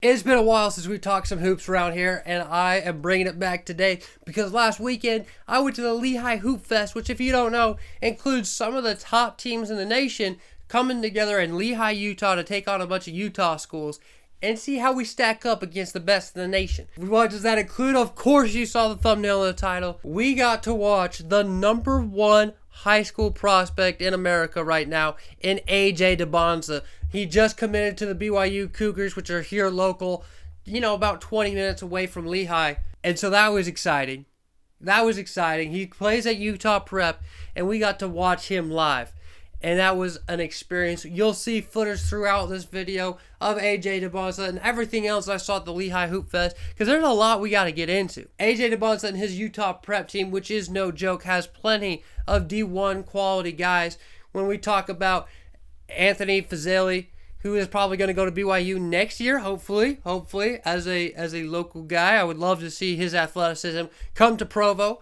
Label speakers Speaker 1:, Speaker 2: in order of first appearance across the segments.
Speaker 1: It's been a while since we talked some hoops around here, and I am bringing it back today because last weekend I went to the Lehi Hoop Fest, which, if you don't know, includes some of the top teams in the nation coming together in Lehi, Utah to take on a bunch of Utah schools and see how we stack up against the best in the nation. What does that include? Of course, you saw the thumbnail of the title. We got to watch the number one high school prospect in America right now in AJ Dybantsa. He just committed to the BYU Cougars, which are here local, about 20 minutes away from Lehi. And so that was exciting. He plays at Utah Prep, and we got to watch him live. And that was an experience. You'll see footage throughout this video of AJ Dybantsa and everything else I saw at the Lehi Hoop Fest, because there's a lot we got to get into. AJ Dybantsa and his Utah Prep team, which is no joke, has plenty of D1 quality guys. When we talk about Anthony Felesi, who is probably going to go to BYU next year, hopefully, as a local guy. I would love to see his athleticism come to Provo.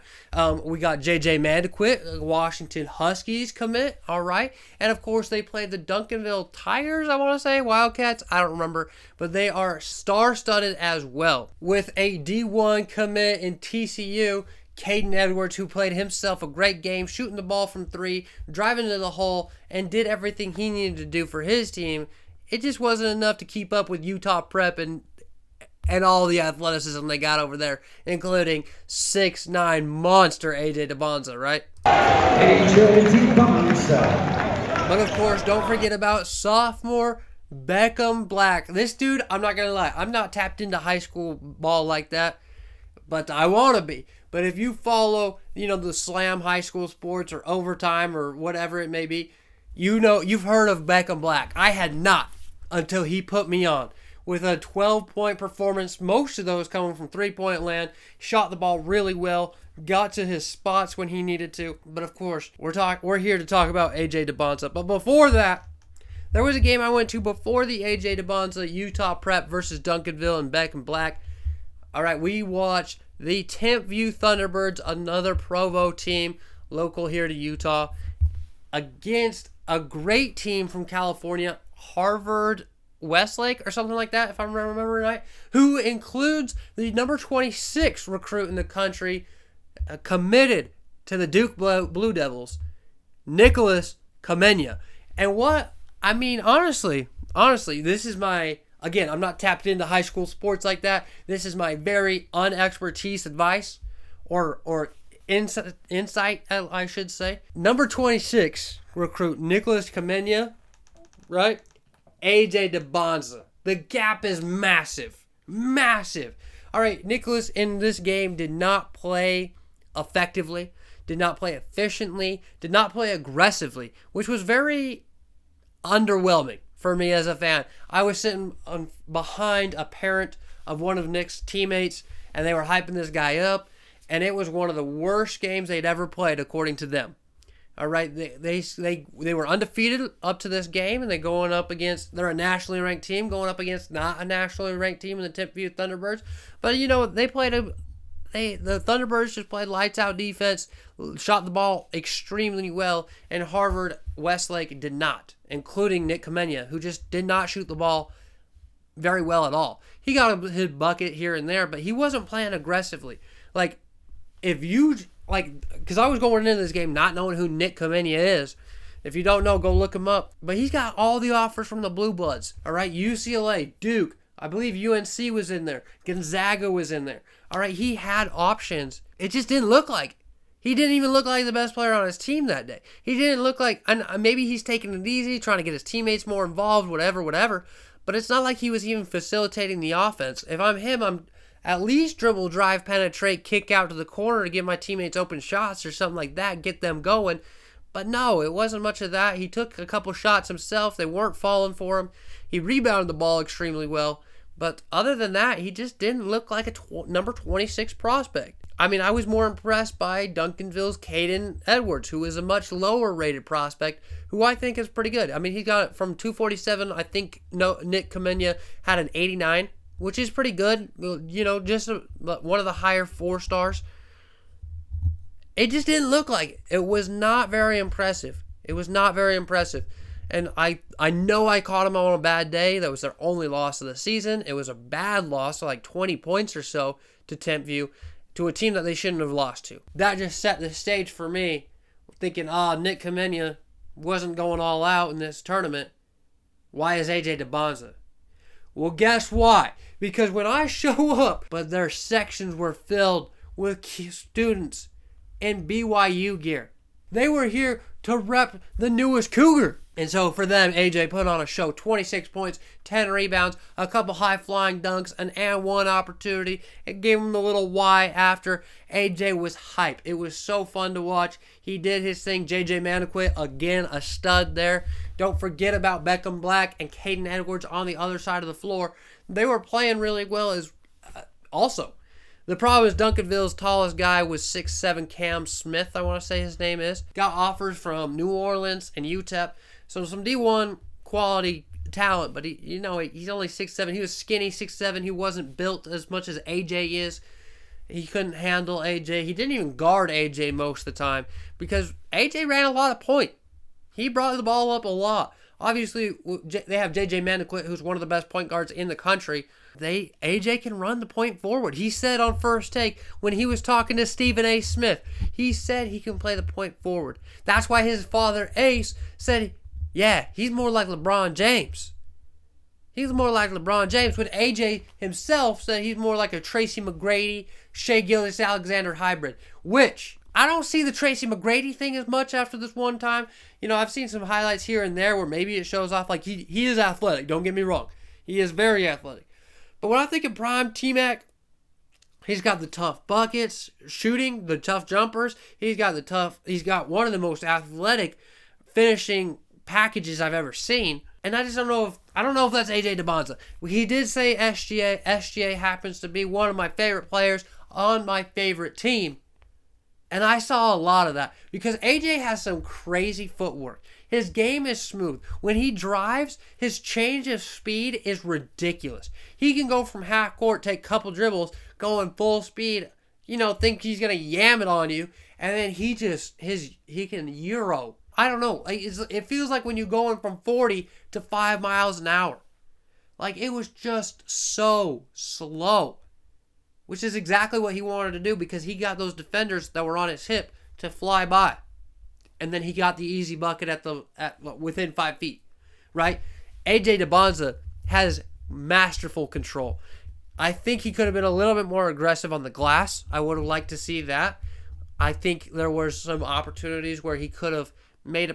Speaker 1: We got JJ Mandaquit, Washington Huskies commit, all right. And, of course, they played the Duncanville Tigers, I want to say, Wildcats, I don't remember. But they are star-studded as well. With a D1 commit in TCU, Kayden Edwards, who played himself a great game, shooting the ball from three, driving to the hole, and did everything he needed to do for his team. It just wasn't enough to keep up with Utah Prep and all the athleticism they got over there, including 6'9" monster AJ Dybantsa, right?
Speaker 2: AJ Dybantsa.
Speaker 1: But of course, don't forget about sophomore Beckham Black. This dude, I'm not going to lie, I'm not tapped into high school ball like that, but I want to be. But if you follow, the slam high school sports or overtime or whatever it may be, you've heard of Beckham Black. I had not until he put me on with a 12-point performance, most of those coming from three-point land, shot the ball really well, got to his spots when he needed to. But of course, we're here to talk about AJ Dybantsa. But before that, there was a game I went to before the AJ Dybantsa Utah Prep versus Duncanville and Beckham Black. All right, we watched the Duncanville Thunderbirds, another Provo team, local here to Utah, against a great team from California, Harvard Westlake or something like that, if I'm remembering right, who includes the number 26 recruit in the country, committed to the Duke Blue Devils, Nik Khamenia. And honestly, this is my, again, I'm not tapped into high school sports like that. This is my very unexpertise advice or insight, I should say. Number 26 recruit Nik Khamenia, right? AJ Dybantsa. The gap is massive. All right, Nicholas in this game did not play effectively, did not play efficiently, did not play aggressively, which was very underwhelming for me as a fan. I was sitting behind a parent of one of Nick's teammates, and they were hyping this guy up, and it was one of the worst games they'd ever played, according to them. All right, they were undefeated up to this game, and they're a nationally ranked team going up against not a nationally ranked team in the Duncanville Thunderbirds. But the Thunderbirds just played lights out defense, shot the ball extremely well, and Harvard Westlake did not, including Nik Khamenia, who just did not shoot the ball very well at all. He got his bucket here and there, but he wasn't playing aggressively. Because I was going into this game not knowing who Nik Khamenia is. If you don't know, go look him up. But he's got all the offers from the Blue Bloods. All right, UCLA, Duke, I believe UNC was in there. Gonzaga was in there. All right, he had options. It just didn't look like it. He didn't even look like the best player on his team that day. He didn't look like, and maybe he's taking it easy, trying to get his teammates more involved, whatever. But it's not like he was even facilitating the offense. If I'm him, I'm at least dribble, drive, penetrate, kick out to the corner to give my teammates open shots or something like that, get them going. But no, it wasn't much of that. He took a couple shots himself. They weren't falling for him. He rebounded the ball extremely well. But other than that, he just didn't look like a number 26 prospect. I was more impressed by Duncanville's Kayden Edwards, who is a much lower rated prospect, who I think is pretty good. He got it from 247. I think Nik Khamenia had an 89. Which is pretty good, just one of the higher 4 stars. It just didn't look like it. It was not very impressive. And I know I caught them on a bad day. That was their only loss of the season. It was a bad loss, like 20 points or so to Tempview, to a team that they shouldn't have lost to. That just set the stage for me, thinking, Nik Khamenia wasn't going all out in this tournament. Why is AJ Dybantsa? Well, guess why? Because when I show up, but their sections were filled with students in BYU gear. They were here to rep the newest Cougar. And so for them, AJ put on a show. 26 points, 10 rebounds, a couple high-flying dunks, an and one opportunity. It gave him the little Y after. AJ was hype. It was so fun to watch. He did his thing. JJ Mandaquit, again, a stud there. Don't forget about Beckham Black and Kayden Edwards on the other side of the floor. They were playing really well as also. The problem is Duncanville's tallest guy was 6'7" Cam Smith, I want to say his name is. Got offers from New Orleans and UTEP. So some D1 quality talent, but he's only 6'7". He was skinny 6'7". He wasn't built as much as AJ is. He couldn't handle AJ. He didn't even guard AJ most of the time because AJ ran a lot of point. He brought the ball up a lot. Obviously, they have JJ Mandaquit, who's one of the best point guards in the country. AJ can run the point forward. He said on First Take when he was talking to Stephen A. Smith, he said he can play the point forward. That's why his father, Ace, said, yeah, he's more like LeBron James. He's more like LeBron James, when AJ himself said he's more like a Tracy McGrady, Shai Gilgeous-Alexander hybrid, which I don't see the Tracy McGrady thing as much after this one time. I've seen some highlights here and there where maybe it shows off. Like, he is athletic, don't get me wrong. He is very athletic. But when I think of prime T-Mac, he's got the tough buckets, shooting, the tough jumpers. He's got one of the most athletic finishing packages I've ever seen. And I just don't know if that's AJ Dybantsa. He did say SGA. SGA happens to be one of my favorite players on my favorite team. And I saw a lot of that because AJ has some crazy footwork. His game is smooth. When he drives, his change of speed is ridiculous. He can go from half court, take a couple dribbles, going full speed, think he's going to yam it on you. And then he can Euro. I don't know. It feels like when you're going from 40 to 5 miles an hour. Like, it was just so slow. Which is exactly what he wanted to do because he got those defenders that were on his hip to fly by. And then he got the easy bucket at within 5 feet, right? AJ Dybantsa has masterful control. I think he could have been a little bit more aggressive on the glass. I would have liked to see that. I think there were some opportunities where he could have made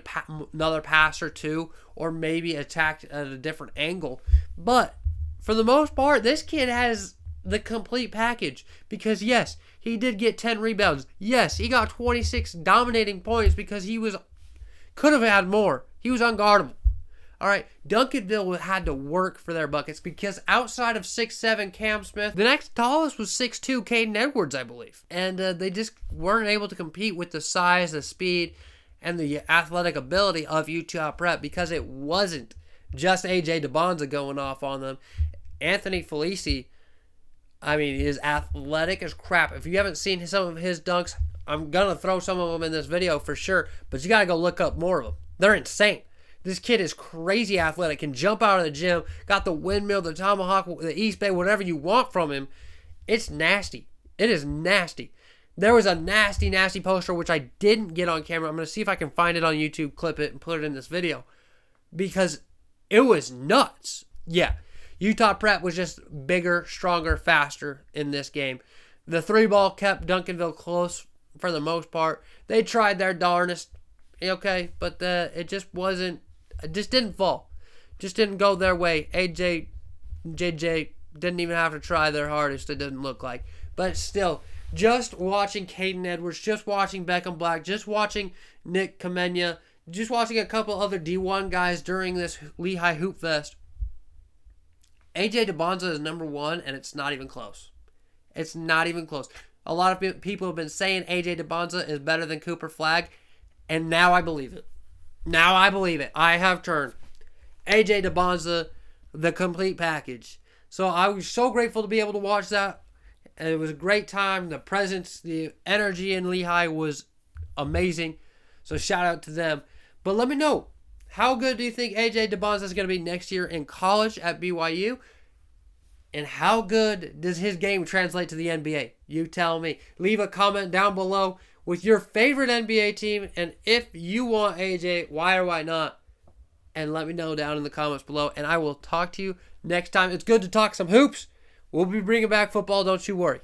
Speaker 1: another pass or two, or maybe attacked at a different angle. But for the most part, this kid has the complete package because yes, he did get 10 rebounds. Yes, he got 26 dominating points because could have had more. He was unguardable. All right, Duncanville had to work for their buckets because outside of 6'7" Cam Smith, the next tallest was 6'2" Kayden Edwards, I believe. And they just weren't able to compete with the size, the speed, and the athletic ability of Utah Prep because it wasn't just AJ Dybantsa going off on them. Anthony Felesi, is athletic as crap. If you haven't seen some of his dunks, I'm going to throw some of them in this video for sure, but you got to go look up more of them. They're insane. This kid is crazy athletic, can jump out of the gym, got the windmill, the tomahawk, the East Bay, whatever you want from him. It's nasty. It is nasty. There was a nasty, nasty poster, which I didn't get on camera. I'm going to see if I can find it on YouTube, clip it, and put it in this video. Because it was nuts. Yeah. Utah Prep was just bigger, stronger, faster in this game. The 3-ball kept Duncanville close for the most part. They tried their darnest, okay, but it just didn't fall. Just didn't go their way. JJ didn't even have to try their hardest, it didn't look like. But still, just watching Kayden Edwards, just watching Beckham Black, just watching Nik Khamenia, just watching a couple other D1 guys during this Lehi Hoop Fest, AJ Dybantsa is number one, and it's not even close. It's not even close. A lot of people have been saying AJ Dybantsa is better than Cooper Flagg, and now I believe it. Now I believe it. I have turned. AJ Dybantsa, the complete package. So I was so grateful to be able to watch that. And it was a great time. The presence, the energy in Lehi was amazing. So shout out to them. But let me know, How good do you think AJ Dybantsa is going to be next year in college at BYU? And how good does his game translate to the NBA? You tell me. Leave a comment down below with your favorite NBA team, and if you want AJ, why or why not? And let me know down in the comments below, and I will talk to you next time. It's good to talk some hoops. We'll be bringing back football, don't you worry.